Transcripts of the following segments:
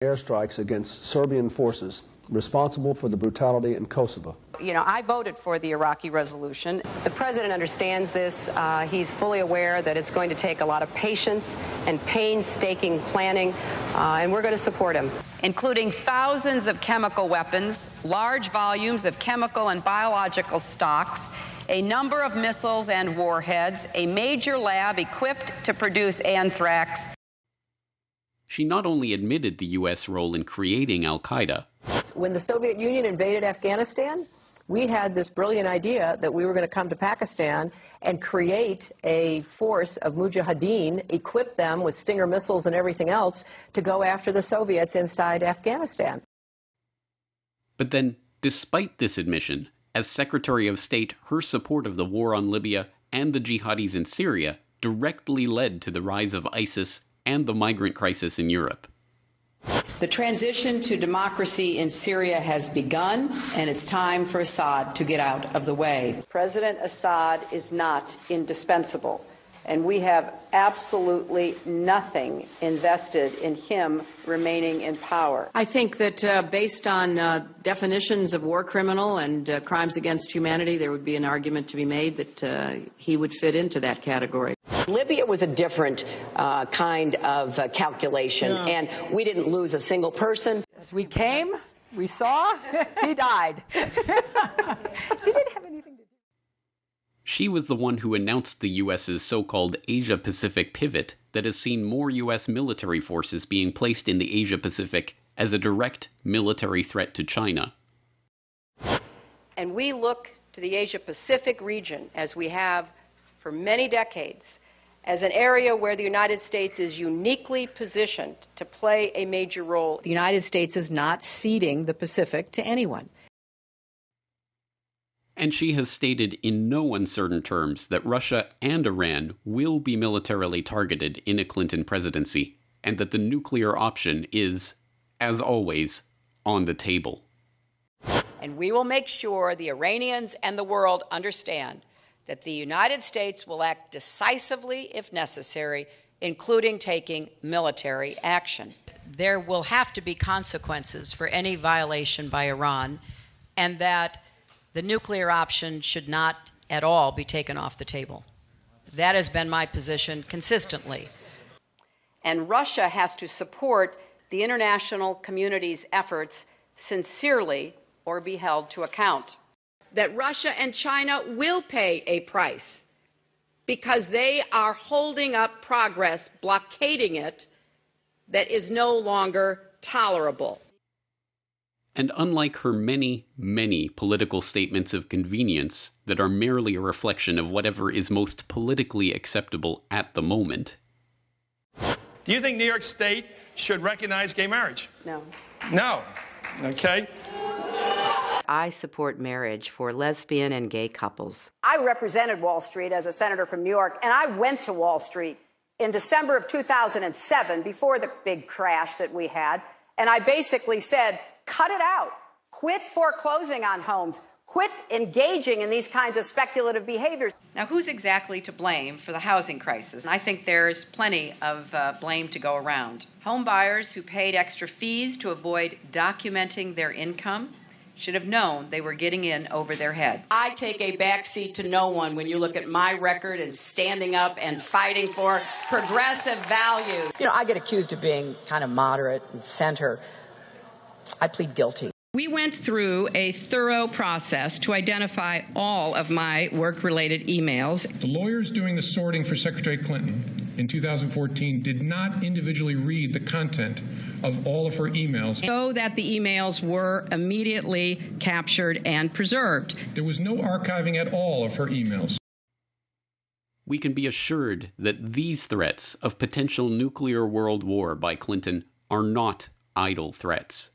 Airstrikes against Serbian forces responsible for the brutality in Kosovo. You know, I voted for the Iraqi resolution. The president understands this. He's fully aware that it's going to take a lot of patience and painstaking planning, and we're going to support him. Including thousands of chemical weapons, large volumes of chemical and biological stocks, a number of missiles and warheads, a major lab equipped to produce anthrax. She not only admitted the U.S. role in creating al-Qaeda. When the Soviet Union invaded Afghanistan, we had this brilliant idea that we were going to come to Pakistan and create a force of mujahideen, equip them with Stinger missiles and everything else to go after the Soviets inside Afghanistan. But then, despite this admission, as Secretary of State, her support of the war on Libya and the jihadis in Syria directly led to the rise of ISIS and the migrant crisis in Europe. The transition to democracy in Syria has begun, and it's time for Assad to get out of the way. President Assad is not indispensable, and we have absolutely nothing invested in him remaining in power. I think that based on definitions of war criminal and crimes against humanity, there would be an argument to be made that he would fit into that category. Libya was a different kind of calculation, and we didn't lose a single person. We came, we saw, he died. Did it have anything to do? She was the one who announced the U.S.'s so-called Asia-Pacific pivot that has seen more U.S. military forces being placed in the Asia-Pacific as a direct military threat to China. And we look to the Asia-Pacific region, as we have for many decades, as an area where the United States is uniquely positioned to play a major role. The United States is not ceding the Pacific to anyone. And she has stated in no uncertain terms that Russia and Iran will be militarily targeted in a Clinton presidency, and that the nuclear option is, as always, on the table. And we will make sure the Iranians and the world understand that the United States will act decisively if necessary, including taking military action. There will have to be consequences for any violation by Iran, and that the nuclear option should not at all be taken off the table. That has been my position consistently. And Russia has to support the international community's efforts sincerely or be held to account. That Russia and China will pay a price because they are holding up progress, blockading it, that is no longer tolerable. And unlike her many, many political statements of convenience that are merely a reflection of whatever is most politically acceptable at the moment. Do you think New York State should recognize gay marriage? No. No. Okay. I support marriage for lesbian and gay couples. I represented Wall Street as a senator from New York, and I went to Wall Street in December of 2007, before the big crash that we had, and I basically said, cut it out. Quit foreclosing on homes. Quit engaging in these kinds of speculative behaviors. Now, who's exactly to blame for the housing crisis? I think there's plenty of blame to go around. Home buyers who paid extra fees to avoid documenting their income should have known they were getting in over their heads. I take a backseat to no one when you look at my record and standing up and fighting for progressive values. You know, I get accused of being kind of moderate and center. I plead guilty. We went through a thorough process to identify all of my work-related emails. The lawyers doing the sorting for Secretary Clinton in 2014 did not individually read the content of all of her emails, so that the emails were immediately captured and preserved. There was no archiving at all of her emails. We can be assured that these threats of potential nuclear world war by Clinton are not idle threats.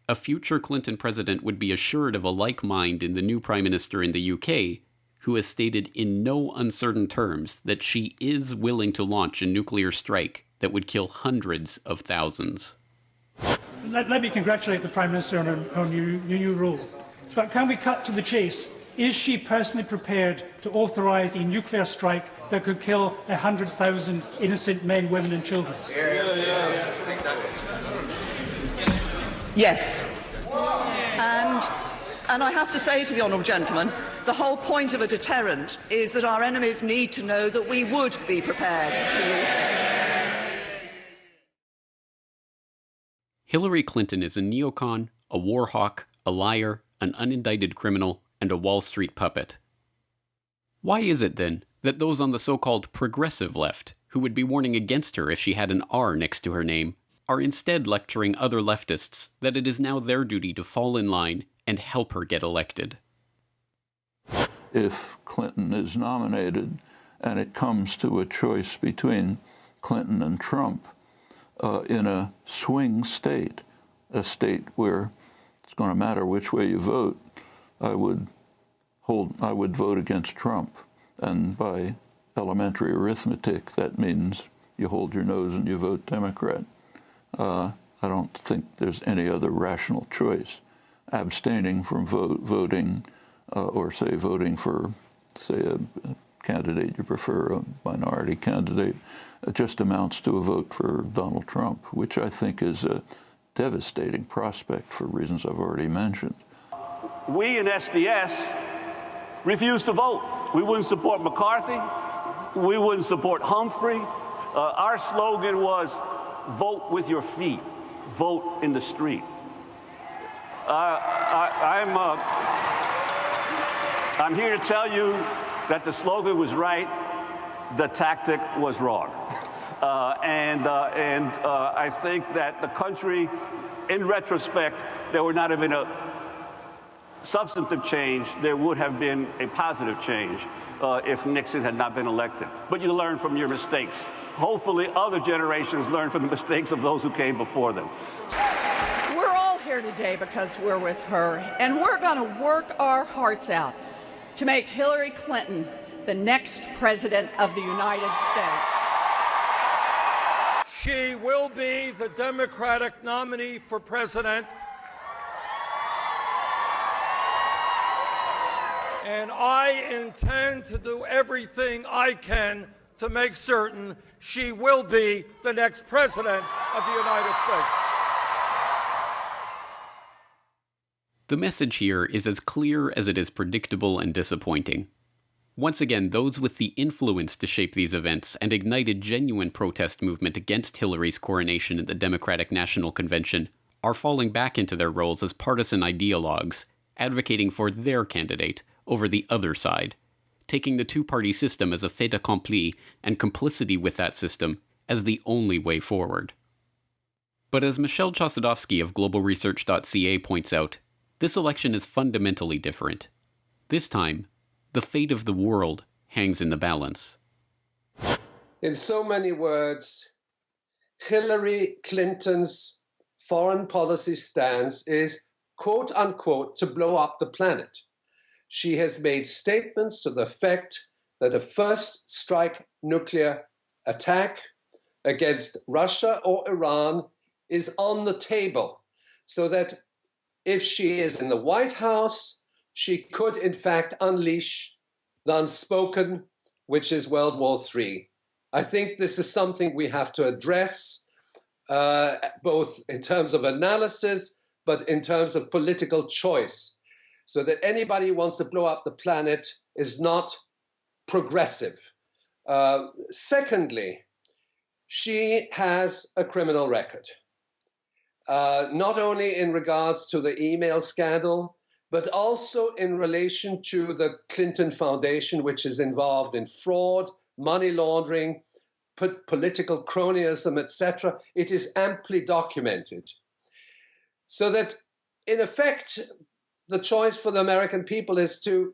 A future Clinton president would be assured of a like mind in the new Prime Minister in the UK, who has stated in no uncertain terms that she is willing to launch a nuclear strike that would kill hundreds of thousands. Let me congratulate the Prime Minister on her new rule. But can we cut to the chase? Is she personally prepared to authorise a nuclear strike that could kill 100,000 innocent men, women and children? Yeah. Exactly. Yes. And I have to say to the honourable gentleman, the whole point of a deterrent is that our enemies need to know that we would be prepared to use it. Hillary Clinton is a neocon, a war hawk, a liar, an unindicted criminal, and a Wall Street puppet. Why is it, then, that those on the so-called progressive left, who would be warning against her if she had an R next to her name, are instead lecturing other leftists that it is now their duty to fall in line and help her get elected? If Clinton is nominated and it comes to a choice between Clinton and Trump in a swing state, a state where it's going to matter which way you vote, I would vote against Trump. And by elementary arithmetic, that means you hold your nose and you vote Democrat. I don't think there's any other rational choice. Abstaining from voting, or say voting for, say, a candidate you prefer, a minority candidate, just amounts to a vote for Donald Trump, which I think is a devastating prospect for reasons I've already mentioned. We in SDS refused to vote. We wouldn't support McCarthy. We wouldn't support Humphrey. Our slogan was, vote with your feet, vote in the street. I'm here to tell you that the slogan was right, the tactic was wrong. I think that the country, in retrospect, there would not have been a substantive change. There would have been a positive change if Nixon had not been elected. But you learn from your mistakes. Hopefully other generations learn from the mistakes of those who came before them. We're all here today because we're with her, and we're going to work our hearts out to make Hillary Clinton the next president of the United States. She will be the Democratic nominee for president. And I intend to do everything I can to make certain she will be the next president of the United States. The message here is as clear as it is predictable and disappointing. Once again, those with the influence to shape these events and ignite a genuine protest movement against Hillary's coronation at the Democratic National Convention are falling back into their roles as partisan ideologues, advocating for their candidate over the other side, taking the two-party system as a fait accompli and complicity with that system as the only way forward. But as Michelle Chossudovsky of globalresearch.ca points out, this election is fundamentally different. This time, the fate of the world hangs in the balance. In so many words, Hillary Clinton's foreign policy stance is, quote unquote, to blow up the planet. She has made statements to the effect that a first strike nuclear attack against Russia or Iran is on the table, so that if she is in the White House, she could in fact unleash the unspoken, which is World War III. I think this is something we have to address, both in terms of analysis, but in terms of political choice, so that anybody who wants to blow up the planet is not progressive. Secondly, she has a criminal record, not only in regards to the email scandal, but also in relation to the Clinton Foundation, which is involved in fraud, money laundering, political cronyism, etc. It is amply documented. So that, in effect, the choice for the American people is to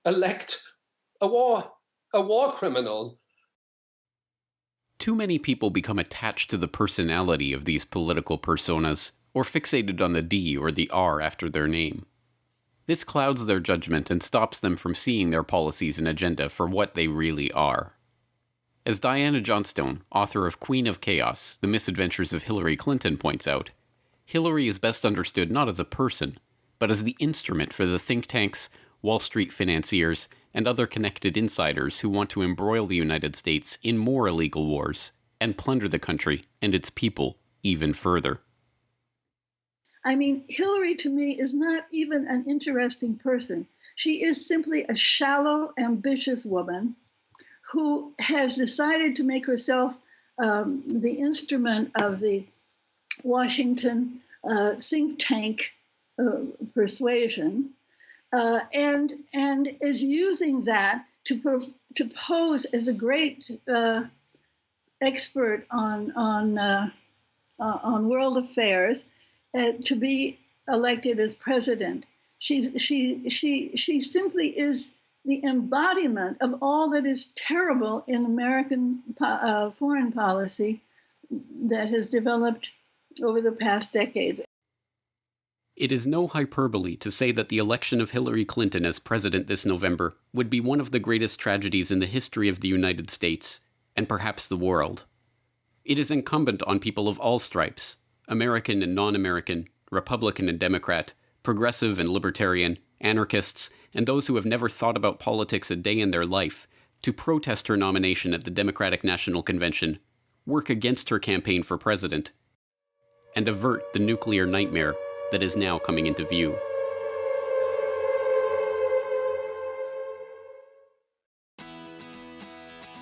elect a war criminal. Too many people become attached to the personality of these political personas, or fixated on the D or the R after their name. This clouds their judgment and stops them from seeing their policies and agenda for what they really are. As Diana Johnstone, author of Queen of Chaos, The Misadventures of Hillary Clinton, points out, Hillary is best understood not as a person, but as the instrument for the think tanks, Wall Street financiers, and other connected insiders who want to embroil the United States in more illegal wars and plunder the country and its people even further. I mean, Hillary to me is not even an interesting person. She is simply a shallow, ambitious woman who has decided to make herself the instrument of the Washington think tank persuasion, and is using that to pose as a great expert on world affairs, to be elected as president. She simply is the embodiment of all that is terrible in American foreign policy that has developed over the past decades. It is no hyperbole to say that the election of Hillary Clinton as president this November would be one of the greatest tragedies in the history of the United States, and perhaps the world. It is incumbent on people of all stripes, American and non-American, Republican and Democrat, progressive and libertarian, anarchists, and those who have never thought about politics a day in their life, to protest her nomination at the Democratic National Convention, work against her campaign for president, and avert the nuclear nightmare that is now coming into view.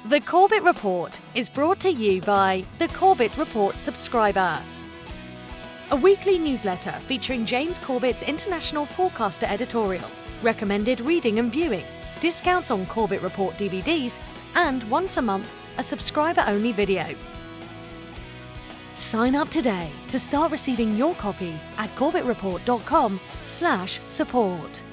The Corbett Report is brought to you by the Corbett Report subscriber, a weekly newsletter featuring James Corbett's International Forecaster editorial, recommended reading and viewing, discounts on Corbett Report DVDs, and once a month, a subscriber-only video. Sign up today to start receiving your copy at corbettreport.com/support.